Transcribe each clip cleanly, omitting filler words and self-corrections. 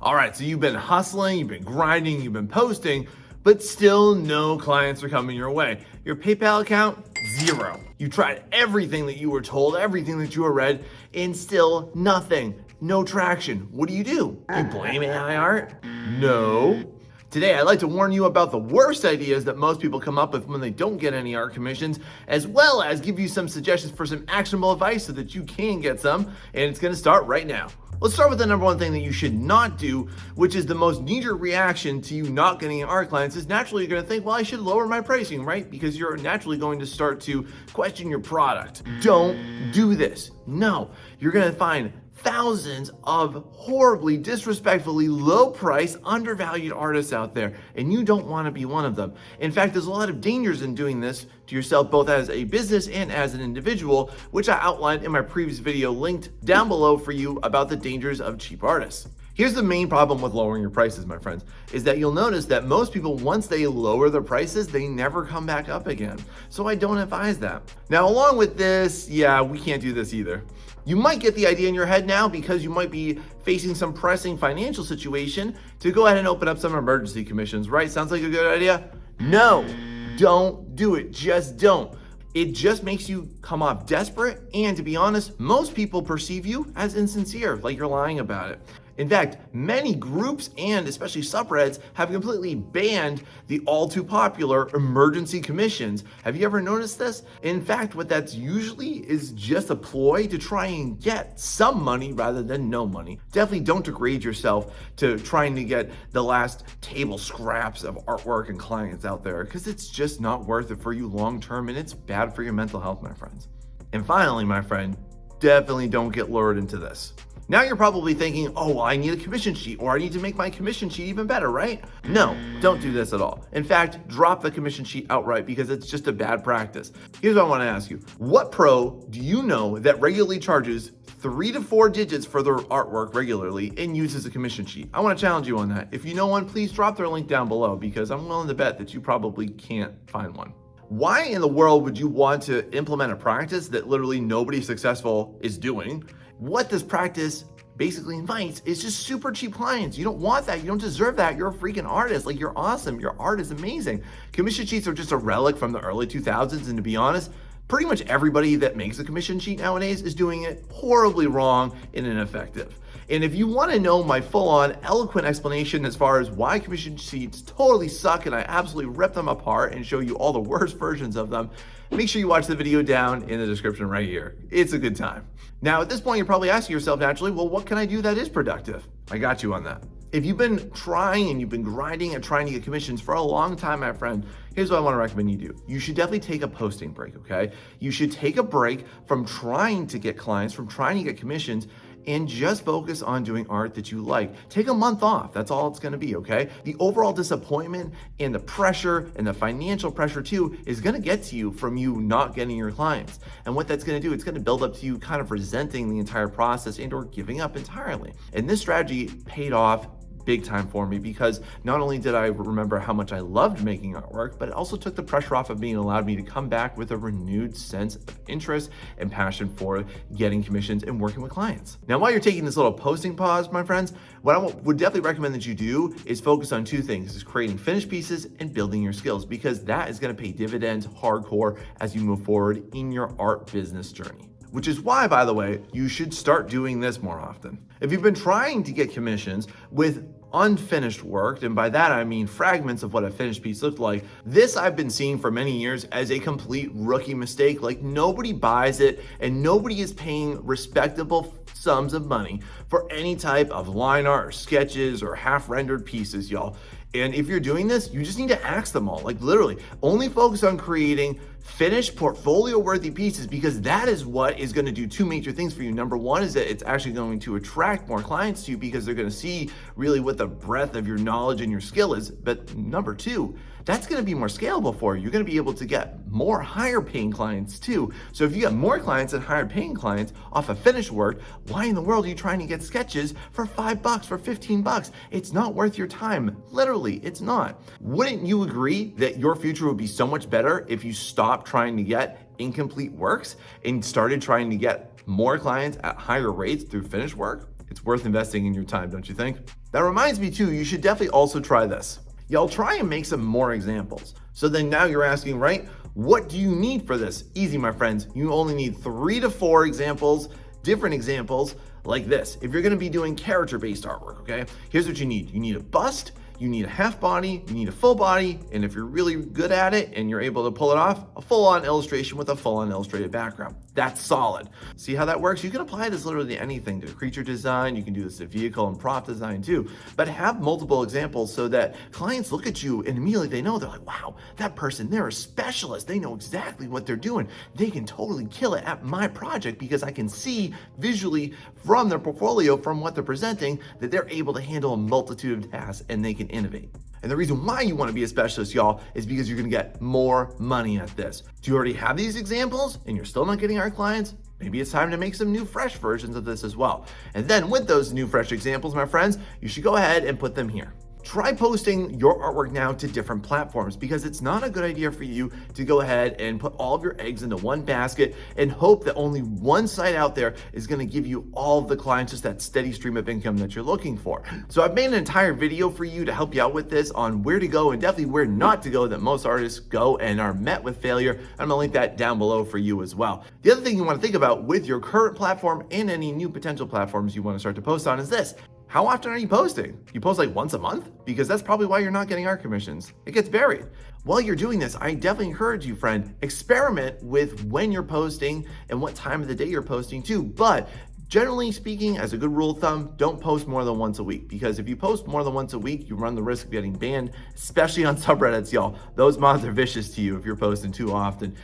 All right, so you've been hustling, you've been grinding, you've been posting, but still no clients are coming your way. Your PayPal account, zero. You tried everything that you were told, everything that you were read, and still nothing. No traction. What do? Do you blame AI art? No. Today, I'd like to warn you about the worst ideas that most people come up with when they don't get any art commissions, as well as give you some suggestions for some actionable advice so that you can get some, and it's gonna start right now. Let's start with the number one thing that you should not do, which is the most knee-jerk reaction to you not getting art clients, is naturally you're gonna think, well, I should lower my pricing, right? Because you're naturally going to start to question your product. Don't do this. No, you're gonna find thousands of horribly, disrespectfully low price, undervalued artists out there, and you don't want to be one of them. In fact, there's a lot of dangers in doing this to yourself, both as a business and as an individual, which I outlined in my previous video linked down below for you about the dangers of cheap artists. Here's the main problem with lowering your prices, my friends, is that you'll notice that most people, once they lower their prices, they never come back up again. So I don't advise that. Now, along with this, yeah, we can't do this either. You might get the idea in your head now because you might be facing some pressing financial situation to go ahead and open up some emergency commissions, right? Sounds like a good idea? No, don't do it. Just don't. It just makes you come off desperate, and to be honest, most people perceive you as insincere, like you're lying about it. In fact, many groups and especially subreddits have completely banned the all too popular emergency commissions. Have you ever noticed this? In fact, what that's usually is just a ploy to try and get some money rather than no money. Definitely don't degrade yourself to trying to get the last table scraps of artwork and clients out there, because it's just not worth it for you long term, and it's bad for your mental health, my friends. And finally, my friend, definitely don't get lured into this. Now you're probably thinking, oh, well, I need a commission sheet, or I need to make my commission sheet even better, right? No, don't do this at all. In fact, drop the commission sheet outright because it's just a bad practice. Here's what I want to ask you. What pro do you know that regularly charges 3 to 4 digits for their artwork regularly and uses a commission sheet? I want to challenge you on that. If you know one, please drop their link down below, because I'm willing to bet that you probably can't find one. Why in the world would you want to implement a practice that literally nobody successful is doing? What this practice basically invites is just super cheap clients. You don't want that. You don't deserve that. You're a freaking artist. Like, you're awesome. Your art is amazing. Commission sheets are just a relic from the early 2000s. And to be honest, pretty much everybody that makes a commission sheet nowadays is doing it horribly wrong and ineffective. And if you want to know my full-on eloquent explanation as far as why commission sheets totally suck and I absolutely rip them apart and show you all the worst versions of them, make sure you watch the video down in the description right here. It's a good time. Now, at this point, you're probably asking yourself naturally, well, what can I do that is productive? I got you on that. If you've been trying and you've been grinding and trying to get commissions for a long time, my friend, here's what I want to recommend you do. You should definitely take a posting break, okay? You should take a break from trying to get clients, from trying to get commissions, and just focus on doing art that you like. Take a month off. That's all it's gonna be, okay? The overall disappointment and the pressure and the financial pressure too is gonna get to you from you not getting your clients. And what that's gonna do, it's gonna build up to you kind of resenting the entire process and or giving up entirely. And this strategy paid off big time for me, because not only did I remember how much I loved making artwork, but it also took the pressure off of me and allowed me to come back with a renewed sense of interest and passion for getting commissions and working with clients. Now, while you're taking this little posting pause, my friends, what I would definitely recommend that you do is focus on 2 things, is creating finished pieces and building your skills, because that is going to pay dividends hardcore as you move forward in your art business journey. Which is why, by the way, you should start doing this more often. If you've been trying to get commissions with unfinished work, and by that I mean fragments of what a finished piece looked like, this I've been seeing for many years as a complete rookie mistake. Like, nobody buys it and nobody is paying respectable sums of money for any type of line art or sketches or half-rendered pieces, y'all. And if you're doing this, you just need to axe them all. Like, literally, only focus on creating finished portfolio-worthy pieces, because that is what is going to do 2 major things for you. Number one is that it's actually going to attract more clients to you, because they're going to see really what the breadth of your knowledge and your skill is. But number 2, that's going to be more scalable for you. You're going to be able to get more higher paying clients too. So if you get more clients and higher paying clients off of finished work, why in the world are you trying to get sketches for $5, for $15? It's not worth your time. Literally, it's not. Wouldn't you agree that your future would be so much better if you stopped trying to get incomplete works and started trying to get more clients at higher rates through finished work? It's worth investing in your time, don't you think? That reminds me too, you should definitely also try this. Y'all try and make some more examples. So then now you're asking, right? What do you need for this? Easy, my friends. You only need 3 to 4 examples, different examples like this. If you're gonna be doing character-based artwork, okay? Here's what you need. You need a bust, you need a half body, you need a full body, and if you're really good at it and you're able to pull it off, a full-on illustration with a full-on illustrated background. That's solid. See how that works? You can apply this literally to anything, to creature design, you can do this to vehicle and prop design too, but have multiple examples so that clients look at you and immediately they know, they're like, wow, that person, they're a specialist. They know exactly what they're doing. They can totally kill it at my project because I can see visually from their portfolio, from what they're presenting, that they're able to handle a multitude of tasks and they can innovate. And the reason why you want to be a specialist, y'all, is because you're going to get more money at this. Do you already have these examples and you're still not getting our clients? Maybe it's time to make some new fresh versions of this as well. And then with those new fresh examples, my friends, you should go ahead and put them here. Try posting your artwork now to different platforms because it's not a good idea for you to go ahead and put all of your eggs into one basket and hope that only one site out there is going to give you all of the clients, just that steady stream of income that you're looking for. So I've made an entire video for you to help you out with this on where to go and definitely where not to go that most artists go and are met with failure. I'm going to link that down below for you as well. The other thing you want to think about with your current platform and any new potential platforms you want to start to post on is this. How often are you posting? You post like once a month? Because that's probably why you're not getting art commissions. It gets buried. While you're doing this, I definitely encourage you, friend, experiment with when you're posting and what time of the day you're posting too. But generally speaking, as a good rule of thumb, don't post more than once a week, because if you post more than once a week, you run the risk of getting banned, especially on subreddits, y'all. Those mods are vicious to you if you're posting too often.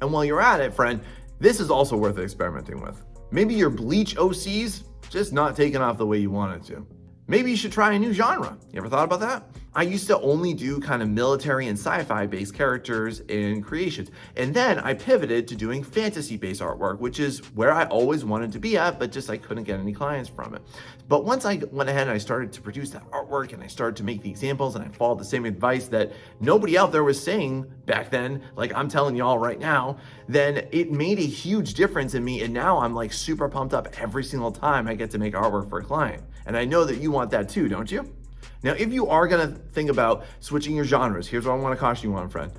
And while you're at it, friend, this is also worth experimenting with. Maybe your Bleach OCs just not taking off the way you want it to. Maybe you should try a new genre. You ever thought about that? I used to only do kind of military and sci-fi based characters and creations. And then I pivoted to doing fantasy based artwork, which is where I always wanted to be at, but just I couldn't get any clients from it. But once I went ahead and I started to produce that artwork and I started to make the examples and I followed the same advice that nobody out there was saying back then, like I'm telling y'all right now, then it made a huge difference in me. And now I'm like super pumped up every single time I get to make artwork for a client. And I know that you want that too, don't you? Now, if you are gonna think about switching your genres, here's what I wanna caution you on, friend.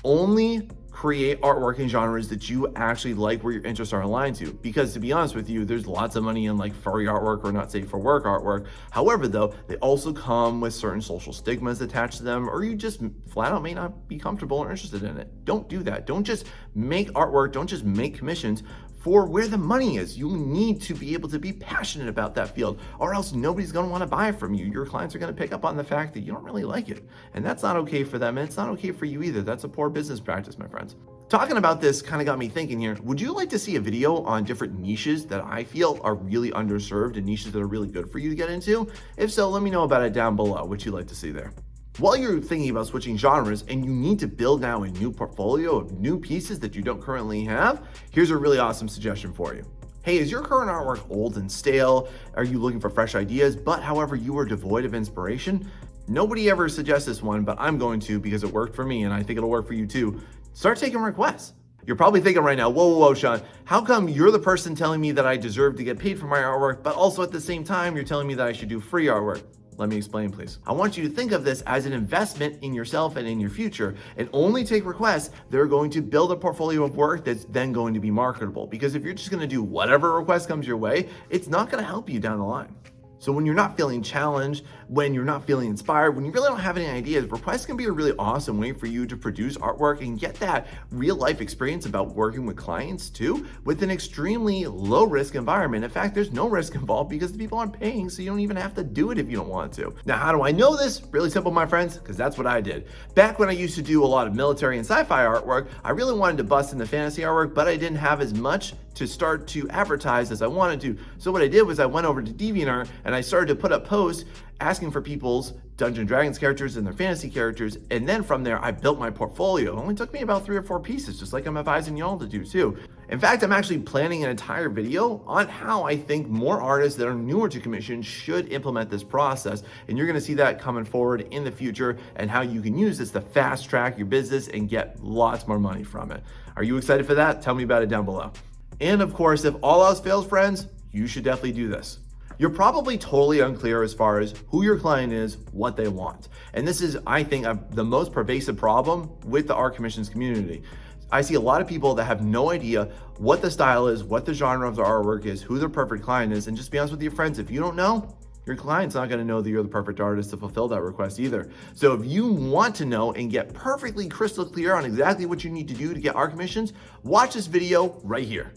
Only create artwork in genres that you actually like, where your interests are aligned to. Because to be honest with you, there's lots of money in like furry artwork or not safe for work artwork. However, though, they also come with certain social stigmas attached to them, or you just flat out may not be comfortable or interested in it. Don't do that. Don't just make artwork, don't just make commissions for where the money is. You need to be able to be passionate about that field, or else nobody's gonna wanna buy from you. Your clients are gonna pick up on the fact that you don't really like it. And that's not okay for them, and it's not okay for you either. That's a poor business practice, my friends. Talking about this kind of got me thinking here. Would you like to see a video on different niches that I feel are really underserved and niches that are really good for you to get into? If so, let me know about it down below, what you'd like to see there. While you're thinking about switching genres and you need to build now a new portfolio of new pieces that you don't currently have, here's a really awesome suggestion for you. Hey, is your current artwork old and stale? Are you looking for fresh ideas, but however you are devoid of inspiration? Nobody ever suggests this one, but I'm going to because it worked for me and I think it'll work for you too. Start taking requests. You're probably thinking right now, whoa, Sean, how come you're the person telling me that I deserve to get paid for my artwork, but also at the same time, you're telling me that I should do free artwork? Let me explain, please. I want you to think of this as an investment in yourself and in your future, and only take requests that are going to build a portfolio of work that's then going to be marketable. Because if you're just going to do whatever request comes your way, it's not going to help you down the line. So when you're not feeling challenged, when you're not feeling inspired, when you really don't have any ideas, requests can be a really awesome way for you to produce artwork and get that real life experience about working with clients too, with an extremely low risk environment. In fact, there's no risk involved because the people aren't paying, so you don't even have to do it if you don't want to. Now, how do I know this? Really simple, my friends, because that's what I did. Back when I used to do a lot of military and sci-fi artwork, I really wanted to bust into fantasy artwork, but I didn't have as much to start to advertise as I wanted to. So what I did was I went over to DeviantArt and I started to put up posts asking for people's Dungeons & Dragons characters and their fantasy characters. And then from there, I built my portfolio. It only took me about 3 or 4 pieces, just like I'm advising y'all to do too. In fact, I'm actually planning an entire video on how I think more artists that are newer to commission should implement this process. And you're gonna see that coming forward in the future and how you can use this to fast track your business and get lots more money from it. Are you excited for that? Tell me about it down below. And of course, if all else fails, friends, you should definitely do this. You're probably totally unclear as far as who your client is, what they want. And this is, I think, the most pervasive problem with the art commissions community. I see a lot of people that have no idea what the style is, what the genre of the artwork is, who their perfect client is, and just be honest with your friends, if you don't know, your client's not gonna know that you're the perfect artist to fulfill that request either. So if you want to know and get perfectly crystal clear on exactly what you need to do to get art commissions, watch this video right here.